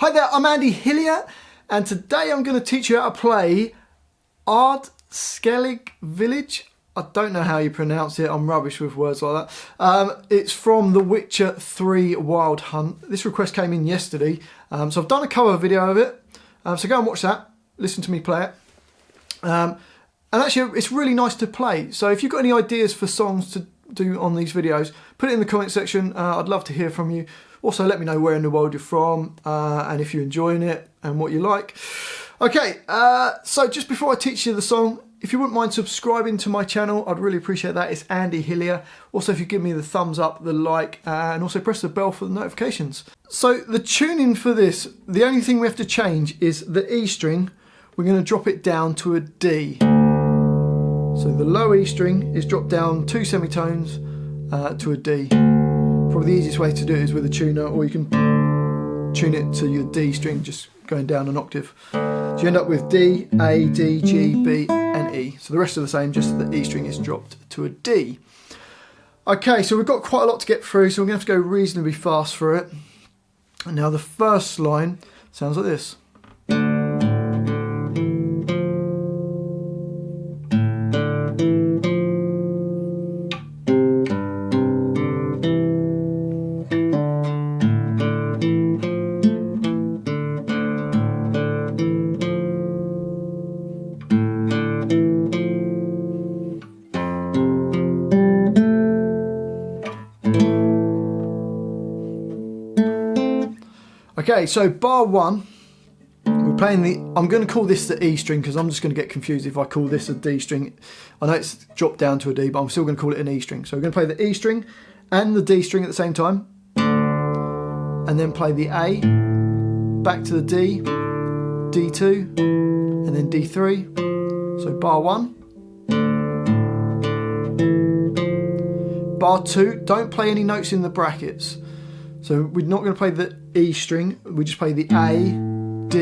Hi there, I'm Andy Hillier, and today I'm going to teach you how to play Ard Skellig Village. I don't know how you pronounce it, I'm rubbish with words like that. It's from The Witcher 3 Wild Hunt. This request came in yesterday, so I've done a cover video of it, so go and watch that, listen to me play it. And actually it's really nice to play, so if you've got any ideas for songs to do on these videos, put it in the comment section. I'd love to hear from you. Also let me know where in the world you're from and if you're enjoying it and what you like. Okay, so just before I teach you the song, if you wouldn't mind subscribing to my channel, I'd really appreciate that. It's Andy Hillier. Also, if you give me the thumbs up, the like, and also press the bell for the notifications. So the tuning for this, the only thing we have to change is the E string. We're going to drop it down to a D. So the low E string is dropped down 2 semitones to a D. Probably the easiest way to do it is with a tuner, or you can tune it to your D string, just going down an octave. So you end up with D, A, D, G, B and E. So the rest are the same, just the E string is dropped to a D. Okay, so we've got quite a lot to get through, so we're going to have to go reasonably fast for it. And now the first line sounds like this. Okay, so bar 1, we're playing the, I'm going to call this the E string because I'm just going to get confused if I call this a D string. I know it's dropped down to a D, but I'm still going to call it an E string. So we're going to play the E string and the D string at the same time, and then play the A, back to the D, D2, and then D3. So bar 1. Bar 2, don't play any notes in the brackets. So we're not going to play the E string, we just play the A, D,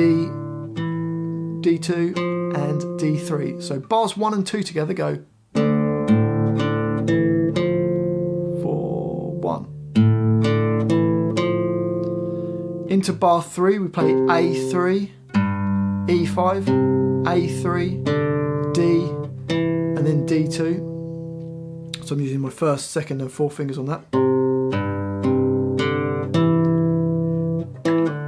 D2 and D3. So bars 1 and 2 together go 4, 1. Into bar 3 we play A3, E5, A3, D and then D2. So I'm using my first, second and fourth fingers on that.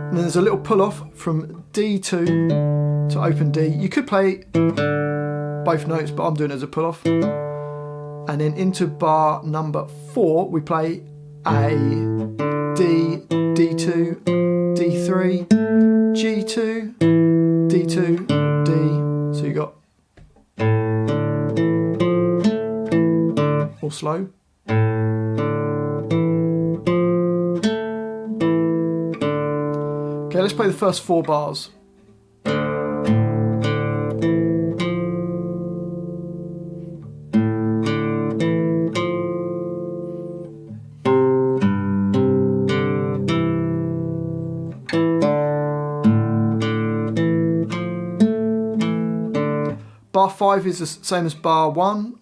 And then there's a little pull off from D2 to open D. You could play both notes, but I'm doing it as a pull off. And then into bar number 4, we play A, D, D2, D3, G2, D2, D. So you got all slow. Okay, let's play the first 4 bars. Bar 5 is the same as bar 1.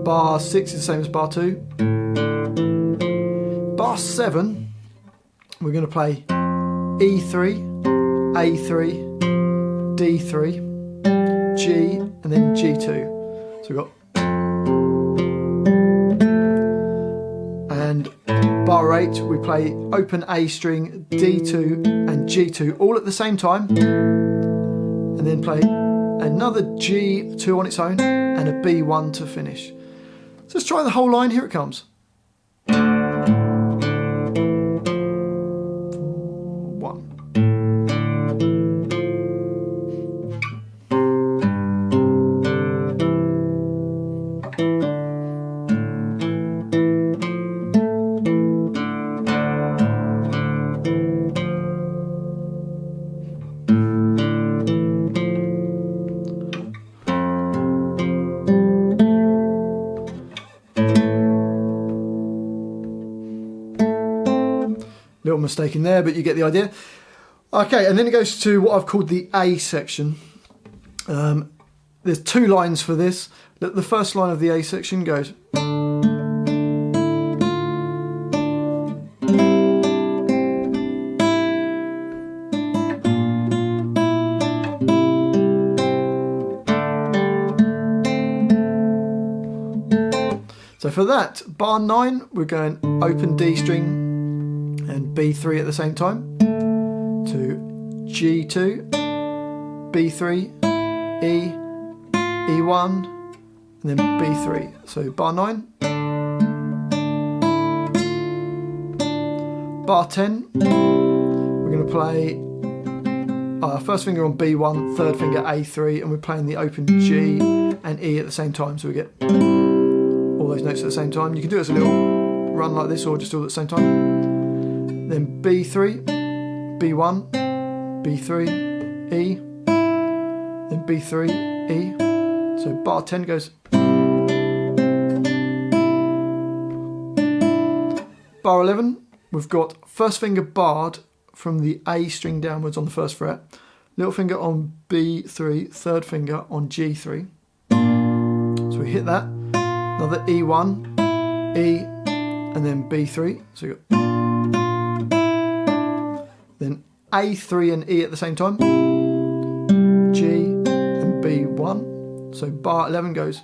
Bar 6 is the same as bar 2. Bar 7, we're going to play E3, A3, D3, G, and then G2. So we've got, and bar 8, we play open A string, D2 and G2 all at the same time, and then play another G2 on its own and a B1 to finish. So let's try the whole line, here it comes. Little mistake in there, but you get the idea. Okay, and then it goes to what I've called the A section. There's 2 lines for this. The first line of the A section goes. for that, bar 9, we're going open D string and B3 at the same time to G2, B3, E, E1, and then B3. So bar 9. Bar 10, we're going to play first finger on B1, third finger A3, and we're playing the open G and E at the same time, so we get all those notes at the same time. You can do it as a little run like this, or just do it at the same time. Then B3, B1, B3, E, then B3, E. So bar 10 goes. Bar 11, we've got first finger barred from the A string downwards on the first fret, little finger on B3, third finger on G3. So we hit that, another E1, E, and then B3. So we got then A3 and E at the same time, G and B1. So bar 11 goes,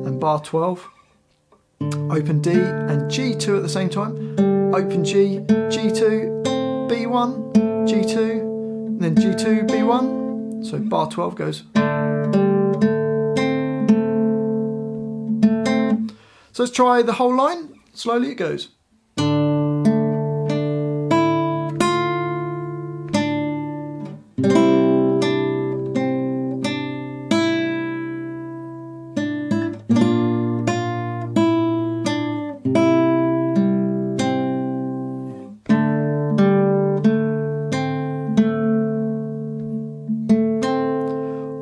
and bar 12. Open D and G2 at the same time. Open G, G2, B1, G2, and then G2, B1. So bar 12 goes. So let's try the whole line. Slowly it goes.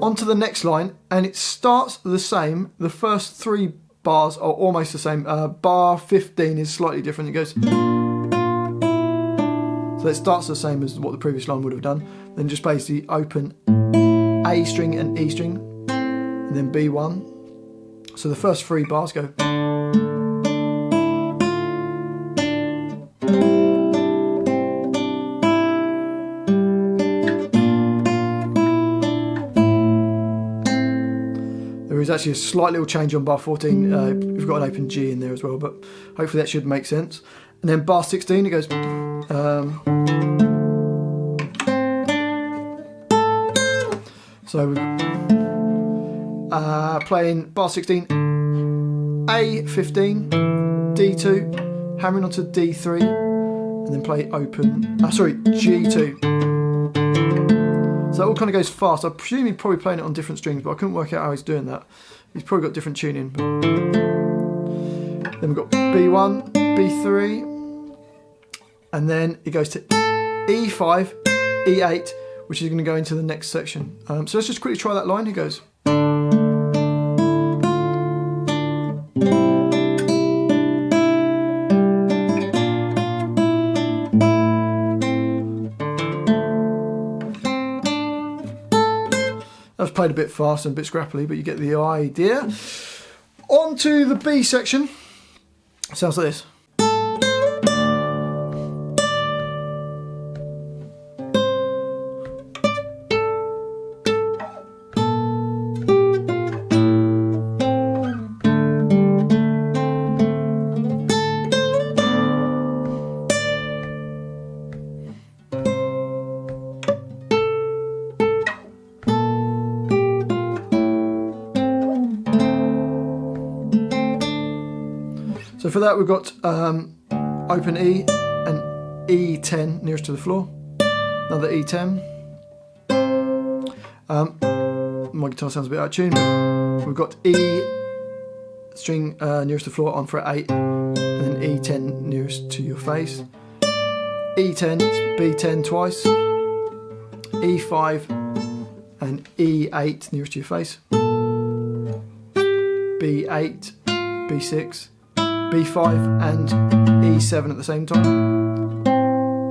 On to the next line, and it starts the same. The first 3 bars are almost the same. Bar 15 is slightly different. It goes, so it starts the same as what the previous line would have done. Then just plays the open A string and E string, and then B1. So the first 3 bars go. There is actually a slight little change on bar 14. We've got an open G in there as well, but hopefully that should make sense. And then bar 16, it goes. So playing bar 16, A15, D2, hammering onto D3, and then play open. G2. So that all kind of goes fast. I presume he's probably playing it on different strings, but I couldn't work out how he's doing that. He's probably got different tuning. Then we've got B1, B3, and then it goes to E5, E8, which is going to go into the next section. So let's just quickly try that line. It goes. That was played a bit fast and a bit scrappily, but you get the idea. On to the B section. Sounds like this. So for that we've got open E and E10 nearest to the floor, another E10. My guitar sounds a bit out of tune, but we've got E string nearest to the floor on fret 8, and then E10 nearest to your face, E10, B10 twice, E5 and E8 nearest to your face, B8, B6, B5 and E7 at the same time,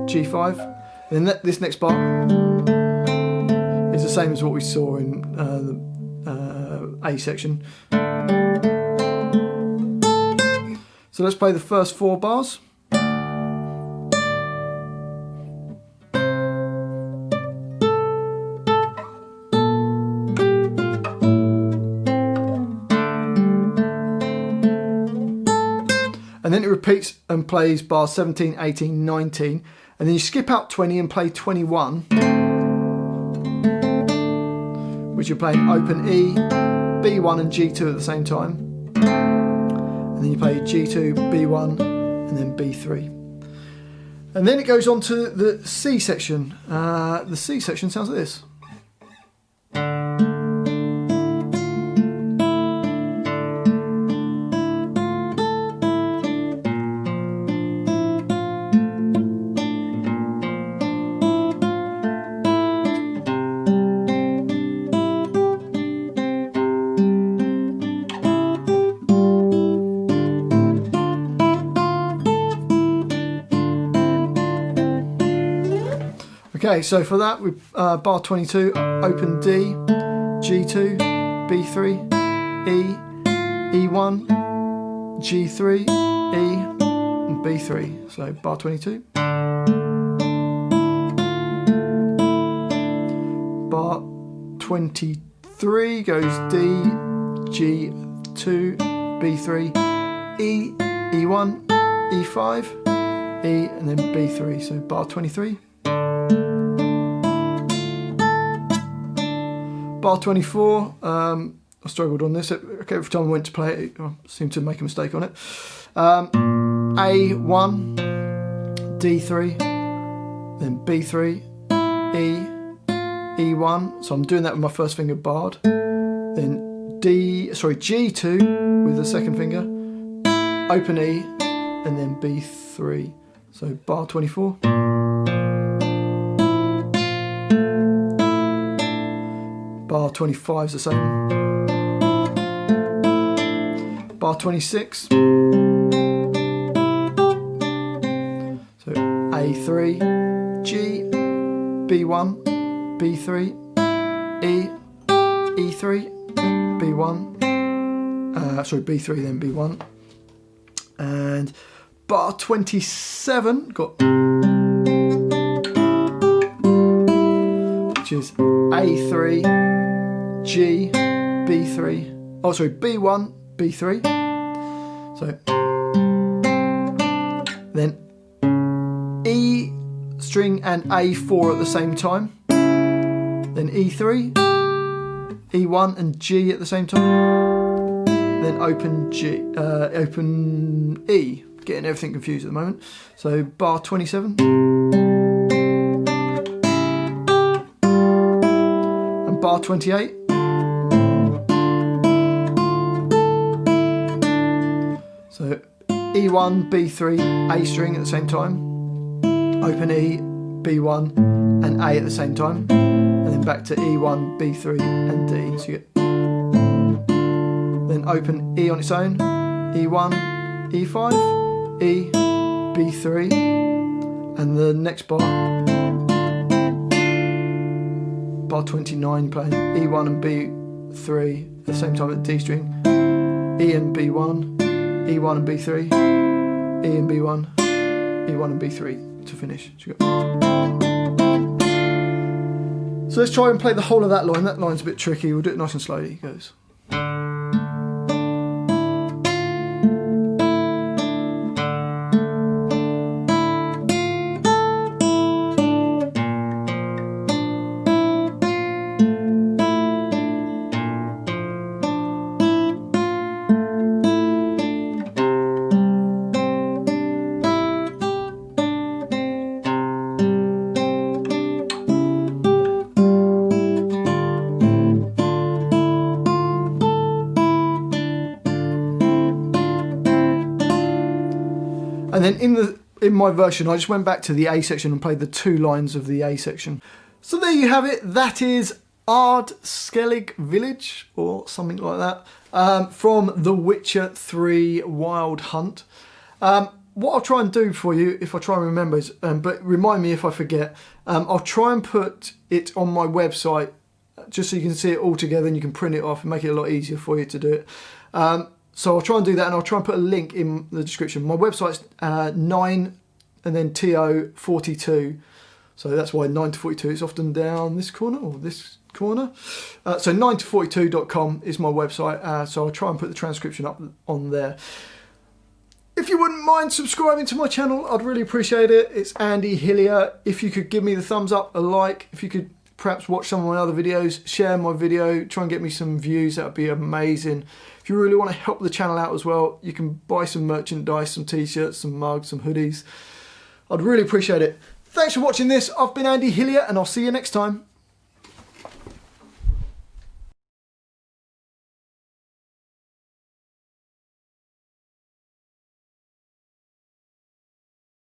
G5. And then this next bar is the same as what we saw in the A section. So let's play the first 4 bars. and then it repeats and plays bars 17, 18, 19, and then you skip out 20 and play 21, which you're playing open E, B1 and G2 at the same time, and then you play G2, B1 and then B3, and then it goes on to the C section. The C section sounds like this. Okay, so for that, we bar 22, open D, G2, B3, E, E1, G3, E, and B3. So bar 22. Bar 23 goes D, G2, B3, E, E1, E5, E, and then B3. So bar 23. Bar 24, I struggled on this. Okay, every time I went to play it, I seemed to make a mistake on it. A1, D3, then B3, E, E1. So I'm doing that with my first finger barred. Then G2 with the second finger, open E, and then B3. So bar 24. Bar 25 is the same. Bar 26. So A3, G, B1, B3, E, E3, B1. B3 then B1. And bar 27 got, which is A3, G, B3, B1, B3. So then E string and A4 at the same time. Then E3, E1 and G at the same time. Then open E. Getting everything confused at the moment. So bar 27. And bar 28. So E1, B3, A string at the same time. Open E, B1 and A at the same time. And then back to E1, B3 and D. So you get, then open E on its own, E1, E5, E, B3, and the next bar 29, playing E1 and B3 at the same time at D string, E and B1, E1 and B3, E and B1, E1 and B3 to finish. So let's try and play the whole of that line. That line's a bit tricky. We'll do it nice and slowly. It goes. And then in my version, I just went back to the A section and played the 2 lines of the A section. So there you have it. That is Ard Skellig Village, or something like that, from The Witcher 3 Wild Hunt. What I'll try and do for you, if I try and remember, is, but remind me if I forget, I'll try and put it on my website, just so you can see it all together and you can print it off and make it a lot easier for you to do it. So I'll try and do that, and I'll try and put a link in the description. My website's 9 and then TO42. So that's why 9 to 42 is often down this corner or this corner. So 9to42.com is my website. So I'll try and put the transcription up on there. If you wouldn't mind subscribing to my channel, I'd really appreciate it. It's Andy Hillier. If you could give me the thumbs up, a like, if you could perhaps watch some of my other videos, share my video, try and get me some views, that would be amazing. If you really want to help the channel out as well, you can buy some merchandise, some t-shirts, some mugs, some hoodies. I'd really appreciate it. Thanks for watching this. I've been Andy Hillier and I'll see you next time.